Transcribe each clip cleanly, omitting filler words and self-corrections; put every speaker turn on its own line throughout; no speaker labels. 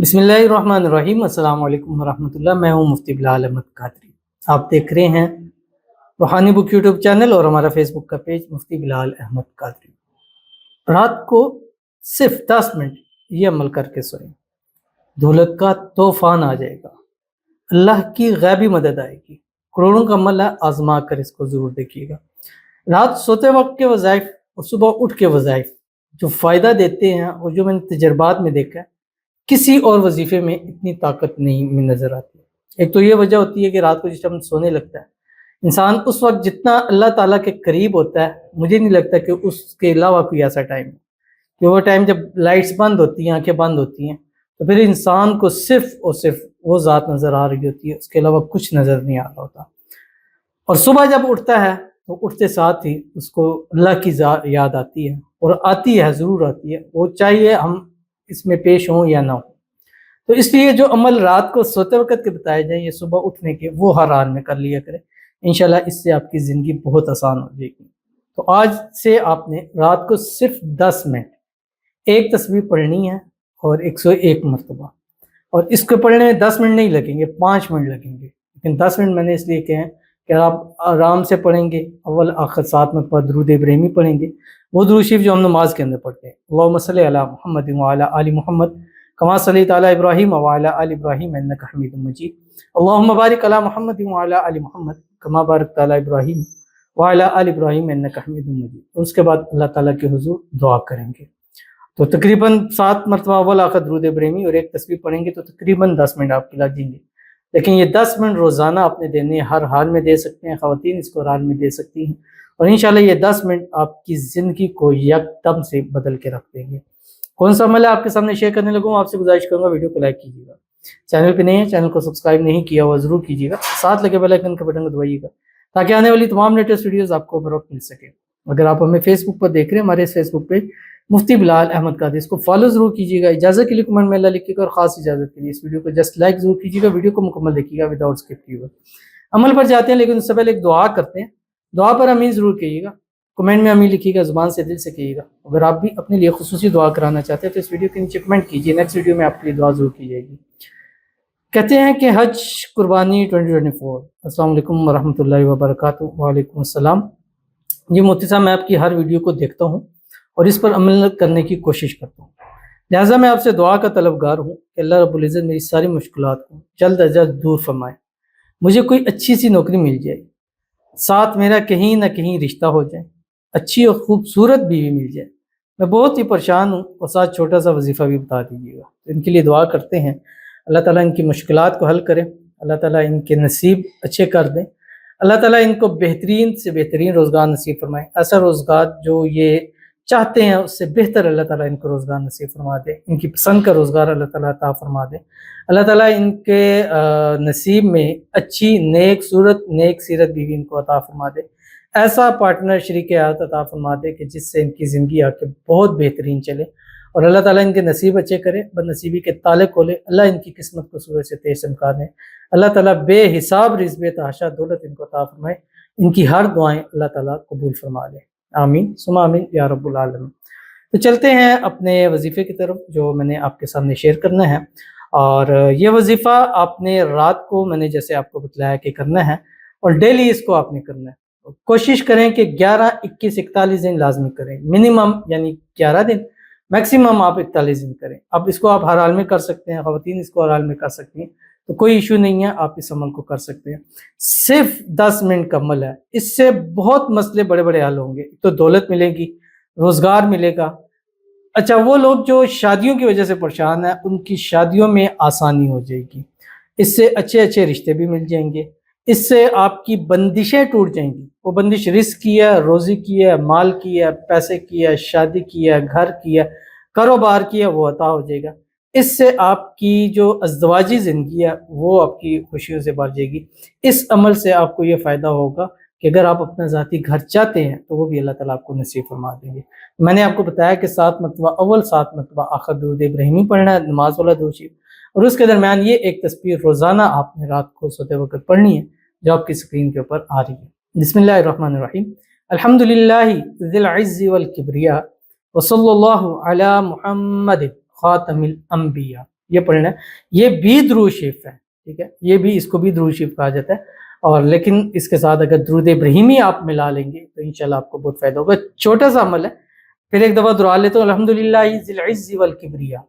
بسم اللہ الرحمن الرحیم۔ السلام علیکم ورحمۃ اللہ۔ میں ہوں مفتی بلال احمد قادری۔ آپ دیکھ رہے ہیں روحانی بک یوٹیوب چینل اور ہمارا فیس بک کا پیج مفتی بلال احمد قادری۔ رات کو صرف 10 منٹ یہ عمل کر کے سوئیں، دولت کا طوفان آ جائے گا، اللہ کی غیبی مدد آئے گی۔ کروڑوں کا عمل ہے، آزما کر اس کو ضرور دیکھیے گا۔ رات سوتے وقت کے وظائف اور صبح اٹھ کے وظائف جو فائدہ دیتے ہیں اور جو میں نے تجربات میں دیکھا ہے، کسی اور وظیفے میں اتنی طاقت نہیں میں نظر آتی۔ ایک تو یہ وجہ ہوتی ہے کہ رات کو جس ٹائم سونے لگتا ہے انسان، اس وقت جتنا اللہ تعالیٰ کے قریب ہوتا ہے، مجھے نہیں لگتا کہ اس کے علاوہ کوئی ایسا ٹائم ہے کہ وہ ٹائم جب لائٹس بند ہوتی ہیں، آنکھیں بند ہوتی ہیں، تو پھر انسان کو صرف اور صرف وہ ذات نظر آ رہی ہوتی ہے، اس کے علاوہ کچھ نظر نہیں آ رہا ہوتا۔ اور صبح جب اٹھتا ہے تو اٹھتے ساتھ ہی اس کو اللہ کی یاد آتی ہے، اور آتی ہے، ضرور آتی ہے، وہ چاہیے ہم اس میں پیش ہوں یا نہ ہوں۔ تو اس لیے جو عمل رات کو سوتے وقت کے بتائے جائیں، یہ صبح اٹھنے کے، وہ ہر حال میں کر لیا کریں۔ انشاءاللہ اس سے آپ کی زندگی بہت آسان ہو جائے گی۔ تو آج سے آپ نے رات کو صرف 10 منٹ ایک تسبیح پڑھنی ہے، اور 101 مرتبہ، اور اس کو پڑھنے میں 10 منٹ نہیں لگیں گے، 5 منٹ لگیں گے، لیکن 10 منٹ میں نے اس لیے کہے کہ آپ آرام سے پڑھیں گے۔ اول آخر ساتھ میں درود ابراہیمی پڑھیں گے، وہ درود شریف جو ہم نماز کے اندر پڑھتے ہیں، اللہم صلی علی محمد وعلی آل محمد کما صلیت علی ابراہیم وعلی آل ابراہیم انک حمید مجید، اللہم بارک علی محمد وعلی آل محمد کما بارکت علی ابراہیم وعلی آل ابراہیم انک حمید مجید۔ اس کے بعد اللہ تعالیٰ کے حضور دعا کریں گے۔ تو تقریباً 7 مرتبہ اول آخر درود ابراہیمی اور ایک تسبیح پڑھیں گے، تو تقریباً 10 منٹ آپ کے لگ جائیں گے۔ لیکن یہ 10 منٹ روزانہ آپ نے دینے، ہر حال میں دے سکتے ہیں، خواتین اس کو ہر حال میں دے سکتی ہیں، اور انشاءاللہ یہ 10 منٹ آپ کی زندگی کو یکدم سے بدل کے رکھ دیں گے۔ کون سا عمل ہے آپ کے سامنے شیئر کرنے لگوں، آپ سے گزارش کروں گا ویڈیو کو لائک کیجیے گا، چینل پہ نہیں ہے چینل کو سبسکرائب نہیں کیا ہوا ضرور کیجیے گا، ساتھ لگے بیل آئیکن کے بٹن کو دبائیے گا تاکہ آنے والی تمام لیٹسٹ ویڈیوز آپ کو بر وقت مل سکے۔ اگر آپ ہمیں فیس بک پر دیکھ رہے ہیں، ہمارے اس فیس بک پہ مفتی بلال احمد قادری، اس کو فالو ضرور کیجیے گا۔ اجازت کے لیے کمنٹ میں اللہ لکھیے گا، اور خاص اجازت کے لیے اس ویڈیو کو جسٹ لائک ضرور کیجیے گا، ویڈیو کو مکمل دیکھیے گا وداؤٹ اسکپ کیے ہوئے۔ عمل پر جاتے ہیں، لیکن اس سے پہلے ایک دعا کرتے ہیں۔ دعا پر آمین ضرور کہیے گا، کمنٹ میں آمین لکھیے گا، زبان سے دل سے کہیے گا۔ اگر آپ بھی اپنے لیے خصوصی دعا کرانا چاہتے ہیں تو اس ویڈیو کے نیچے کمنٹ کیجیے، نیکسٹ ویڈیو میں آپ کے لیے دعا ضرور کی جائے گی۔ کہتے ہیں کہ حج قربانی 2024۔ السلام علیکم ورحمۃ اللہ وبرکاتہ۔ وعلیکم السلام۔ جی مفتی صاحب، میں آپ کی ہر ویڈیو کو دیکھتا ہوں اور اس پر عمل کرنے کی کوشش کرتا ہوں، لہٰذا میں آپ سے دعا کا طلبگار ہوں کہ اللہ رب العزت میری ساری مشکلات کو جلد از جلد دور فرمائے، مجھے کوئی اچھی سی نوکری مل جائے، ساتھ میرا کہیں نہ کہیں رشتہ ہو جائے، اچھی اور خوبصورت بیوی مل جائے۔ میں بہت ہی پریشان ہوں، اور ساتھ چھوٹا سا وظیفہ بھی بتا دیجیے گا۔ ان کے لیے دعا کرتے ہیں، اللہ تعالیٰ ان کی مشکلات کو حل کرے، اللہ تعالیٰ ان کے نصیب اچھے کر دیں، اللہ تعالیٰ ان کو بہترین سے بہترین روزگار نصیب فرمائے، ایسا روزگار جو یہ چاہتے ہیں اس سے بہتر اللہ تعالیٰ ان کو روزگار نصیب فرما دے، ان کی پسند کا روزگار اللہ تعالیٰ عطا فرما دے، اللہ تعالیٰ ان کے نصیب میں اچھی نیک صورت نیک سیرت بیوی ان کو عطا فرما دے، ایسا پارٹنر شریک حیات عطا فرما دے کہ جس سے ان کی زندگی آ کے بہت بہترین چلے، اور اللہ تعالیٰ ان کے نصیب اچھے کرے، بد نصیبی کے تالے کھولے، اللہ ان کی قسمت کو سورج سے تیز چمکا دے، اللہ تعالیٰ بے حساب رزق تحاشا دولت ان کو عطا فرمائے، ان کی ہر دعائیں اللہ تعالیٰ قبول فرما لے، آمین ثم آمین یا رب العالمین۔ تو چلتے ہیں اپنے وظیفے کی طرف جو میں نے آپ کے سامنے شیئر کرنا ہے، اور یہ وظیفہ آپ نے رات کو، میں نے جیسے آپ کو بتلایا کہ کرنا ہے، اور ڈیلی اس کو آپ نے کرنا ہے۔ کوشش کریں کہ 11 21 41 دن لازمی کریں، منیمم یعنی 11 دن، میکسیمم آپ 41 دن کریں۔ اب اس کو آپ ہر حال میں کر سکتے ہیں، خواتین اس کو ہر حال میں کر سکتی ہیں، تو کوئی ایشو نہیں ہے، آپ اس عمل کو کر سکتے ہیں۔ صرف 10 منٹ کا عمل ہے، اس سے بہت مسئلے بڑے بڑے حل ہوں گے۔ تو دولت ملے گی، روزگار ملے گا۔ اچھا، وہ لوگ جو شادیوں کی وجہ سے پریشان ہیں، ان کی شادیوں میں آسانی ہو جائے گی، اس سے اچھے اچھے رشتے بھی مل جائیں گے، اس سے آپ کی بندشیں ٹوٹ جائیں گی۔ وہ بندش رزق کی ہے، روزی کی ہے، مال کی ہے، پیسے کی ہے، شادی کی ہے، گھر کی ہے، کاروبار کی ہے، وہ عطا ہو جائے گا۔ اس سے آپ کی جو ازدواجی زندگی ہے وہ آپ کی خوشیوں سے بھر جائے گی۔ اس عمل سے آپ کو یہ فائدہ ہوگا کہ اگر آپ اپنا ذاتی گھر چاہتے ہیں تو وہ بھی اللہ تعالیٰ آپ کو نصیب فرما دیں گے۔ میں نے آپ کو بتایا کہ 7 مرتبہ اول 7 مرتبہ آخر درود ابراہیمی پڑھنا ہے، نماز والا درود شریف، اور اس کے درمیان یہ ایک تسبیح روزانہ آپ نے رات کو سوتے وقت پڑھنی ہے جو آپ کی اسکرین کے اوپر آ رہی ہے۔ بسم اللہ الرحمن الرحیم، الحمدللہ ذی العز والکبریاء وصلی اللہ علی محمد خاتم الانبیاء۔ یہ پڑھنا ہے. یہ بھی درود شریف ہے، ٹھیک ہے، یہ بھی، اس کو بھی درود شریف کہا جاتا ہے. اور لیکن اس کے ساتھ اگر درود ابراہیمی آپ ملا لیں گے تو انشاءاللہ آپ کو بہت فائدہ ہوگا. چھوٹا سا عمل ہے. پھر ایک دفعہ دعا لیتا ہوں. الحمدللہ ذی العز والکبریاء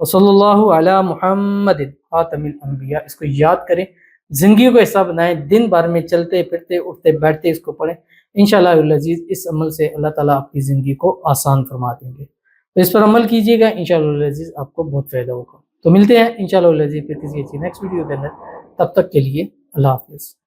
وصلی اللہ علی محمد خاتم الانبیاء. اس کو یاد کریں، زندگی کو حصہ بنائیں، دن بھر میں چلتے پھرتے اٹھتے بیٹھتے اس کو پڑھیں. انشاءاللہ العزیز اس عمل سے اللہ تعالیٰ آپ کی زندگی کو آسان فرما دیں گے. تو اس پر عمل کیجیے گا، انشاءاللہ العزیز آپ کو بہت فائدہ ہوگا. تو ملتے ہیں انشاءاللہ العزیز پھر کسی اچھی نیکسٹ ویڈیو کے اندر. تب تک کے لیے اللہ حافظ.